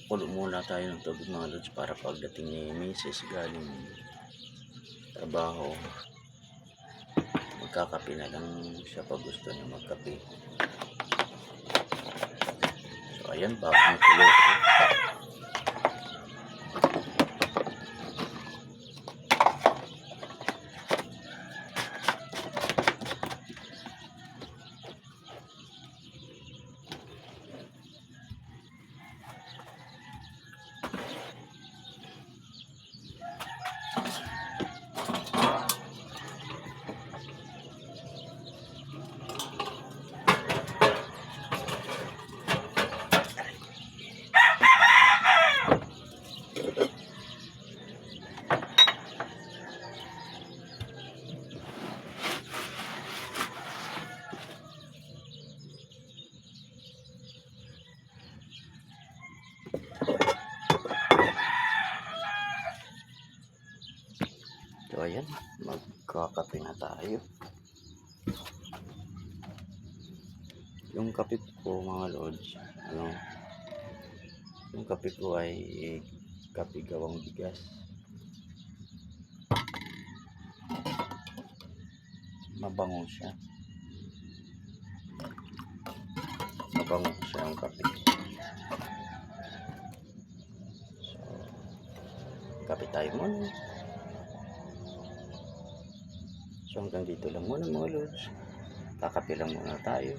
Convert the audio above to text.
Kulo muna tayo ng tubig mga lods para pagdating ni Mrs. galing trabaho, magkakape na lang siya pag gusto niya magkape. So ayan, bagong kulo. So ayan, magkakape na tayo. Yung kape ko mga lods, yung kape ko ay kape gawang bigas. Mabango siya. Mabango siya ang kape. So, kape tayo muna. So hanggang dito lang muna mga lods. Kakape lang muna tayo.